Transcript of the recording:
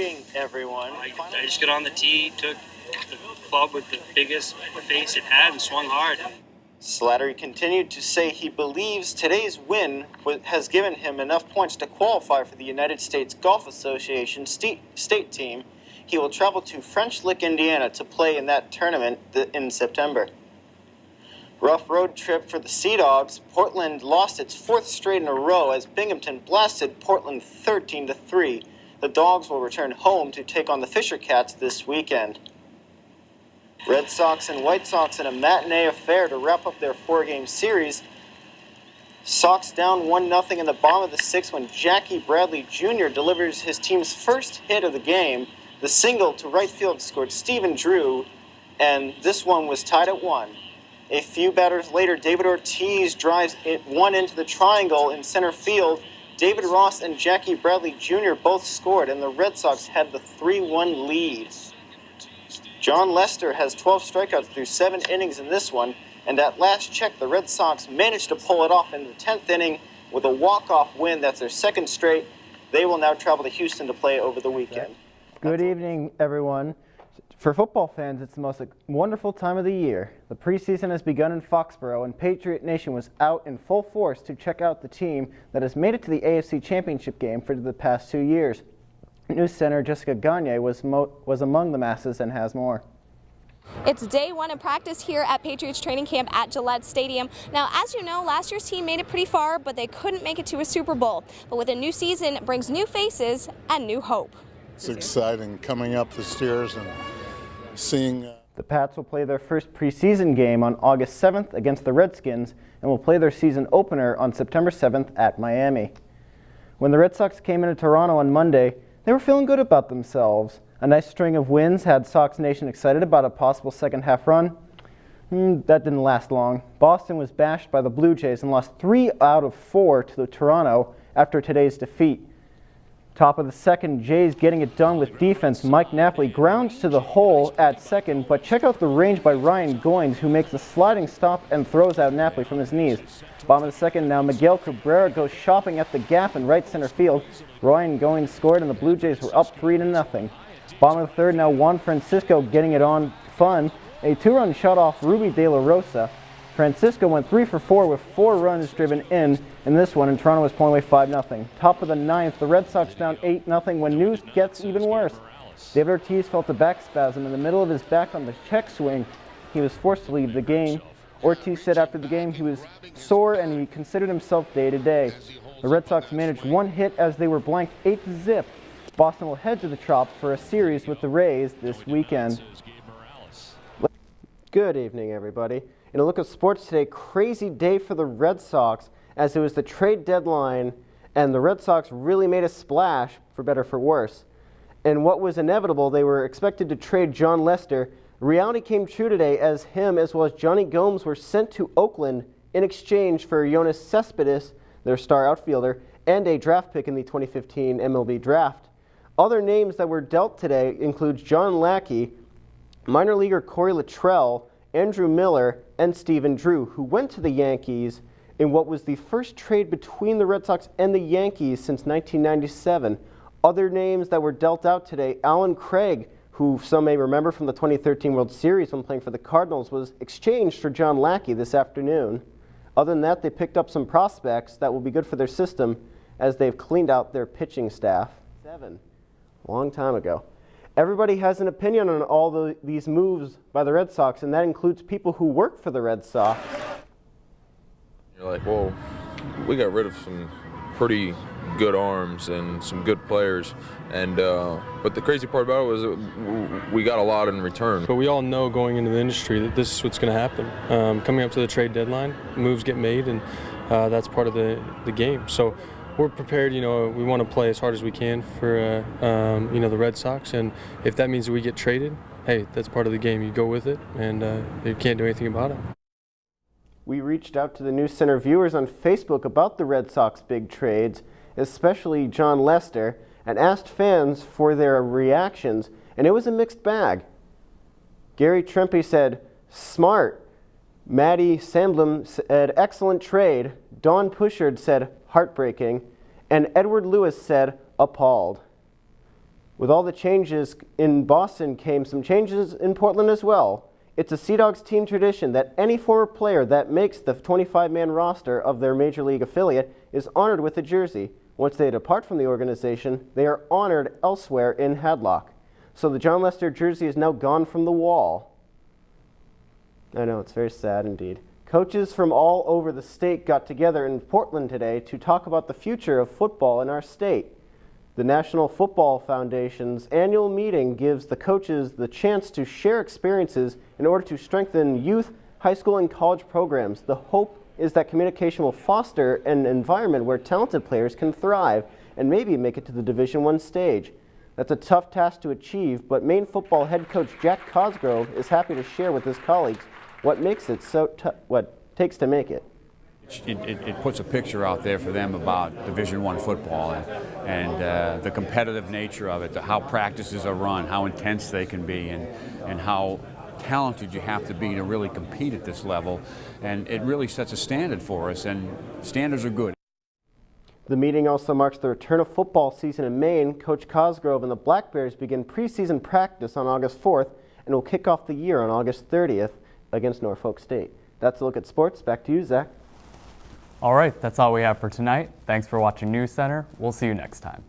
evening, everyone. I just got on the tee, took the club with the biggest face it had, and swung hard. Slattery continued to say he believes today's win has given him enough points to qualify for the United States Golf Association state team. He will travel to French Lick, Indiana to play in that tournament in September. Rough road trip for the Sea Dogs. Portland lost its fourth straight in a row as Binghamton blasted Portland 13-3. The Dogs will return home to take on the Fisher Cats this weekend. Red Sox and White Sox in a matinee affair to wrap up their four-game series. Sox down 1-0 in the bottom of the sixth when Jackie Bradley Jr. delivers his team's first hit of the game. The single to right field scored Stephen Drew, and this one was tied at 1. A few batters later, David Ortiz drives one into the triangle in center field. David Ross and Jackie Bradley Jr. both scored, and the Red Sox had the 3-1 lead. John Lester has 12 strikeouts through 7 innings in this one, and at last check, the Red Sox managed to pull it off in the 10th inning with a walk-off win. That's their second straight. They will now travel to Houston to play over the weekend. Good evening, everyone. For football fans, it's the most wonderful time of the year. The preseason has begun in Foxborough, and Patriot Nation was out in full force to check out the team that has made it to the AFC Championship game for the past 2 years. News center Jessica Gagne was among the masses and has more. It's day one of practice here at Patriots training camp at Gillette Stadium. Now, as you know, last year's team made it pretty far, but they couldn't make it to a Super Bowl. But with a new season, it brings new faces and new hope. It's exciting coming up the stairs and seeing. The Pats will play their first preseason game on August 7th against the Redskins and will play their season opener on September 7th at Miami. When the Red Sox came into Toronto on Monday, they were feeling good about themselves. A nice string of wins had Sox Nation excited about a possible second-half run. That didn't last long. Boston was bashed by the Blue Jays and lost 3 out of 4 to Toronto after today's defeat. Top of the second, Jays getting it done with defense. Mike Napoli grounds to the hole at second, but check out the range by Ryan Goins, who makes a sliding stop and throws out Napoli from his knees. Bottom of the second, now Miguel Cabrera goes shopping at the gap in right center field. Ryan Goins scored, and the Blue Jays were up 3-0. Bottom of the third, now Juan Francisco getting it on fun. A 2-run shot off Ruby De La Rosa. Francisco went 3 for 4 with 4 runs driven in this one, and Toronto was pulling away 5-0. Top of the ninth, the Red Sox down 8-0 when news gets even worse. David Ortiz felt a back spasm in the middle of his back on the check swing. He was forced to leave the game. Ortiz said after the game he was sore and he considered himself day-to-day. The Red Sox managed 1 hit as they were blanked 8-0. Boston will head to the Trop for a series with the Rays this weekend. Good evening, everybody. In a look at sports today, crazy day for the Red Sox as it was the trade deadline and the Red Sox really made a splash, for better or for worse. And what was inevitable, they were expected to trade John Lester. Reality came true today as him as well as Johnny Gomes were sent to Oakland in exchange for Jonas Cespedes, their star outfielder, and a draft pick in the 2015 MLB draft. Other names that were dealt today include John Lackey, minor leaguer Corey Luttrell, Andrew Miller, and Stephen Drew, who went to the Yankees in what was the first trade between the Red Sox and the Yankees since 1997. Other names that were dealt out today, Alan Craig, who some may remember from the 2013 World Series when playing for the Cardinals, was exchanged for John Lackey this afternoon. Other than that, they picked up some prospects that will be good for their system as they've cleaned out their pitching staff. Long time ago. Everybody has an opinion on all these moves by the Red Sox, and that includes people who work for the Red Sox. You're like, well, we got rid of some pretty good arms and some good players, and but the crazy part about it was that we got a lot in return. But we all know going into the industry that this is what's going to happen. Coming up to the trade deadline, moves get made, and that's part of the game. So we're prepared. You know, we want to play as hard as we can for the Red Sox, and if that means that we get traded, hey, that's part of the game. You go with it, and you can't do anything about it. We reached out to the News Center viewers on Facebook about the Red Sox big trades, especially John Lester, and asked fans for their reactions, and it was a mixed bag. Gary Trempe said, smart. Maddie Sandblom said, excellent trade. Don Pushard said, heartbreaking. And Edward Lewis said, appalled. With all the changes in Boston came some changes in Portland as well. It's a Sea Dogs team tradition that any former player that makes the 25-man roster of their Major League affiliate is honored with a jersey. Once they depart from the organization, they are honored elsewhere in Hadlock. So the John Lester jersey is now gone from the wall. I know, it's very sad indeed. Coaches from all over the state got together in Portland today to talk about the future of football in our state. The National Football Foundation's annual meeting gives the coaches the chance to share experiences in order to strengthen youth, high school, and college programs. The hope is that communication will foster an environment where talented players can thrive and maybe make it to the Division I stage. That's a tough task to achieve, but Maine football head coach Jack Cosgrove is happy to share with his colleagues what makes it what takes to make it. It puts a picture out there for them about Division I football and the competitive nature of it, how practices are run, how intense they can be, and how talented you have to be to really compete at this level. And it really sets a standard for us, and standards are good. The meeting also marks the return of football season in Maine. Coach Cosgrove and the Black Bears begin preseason practice on August 4th and will kick off the year on August 30th against Norfolk State. That's a look at sports. Back to you, Zach. All right, that's all we have for tonight. Thanks for watching News Center. We'll see you next time.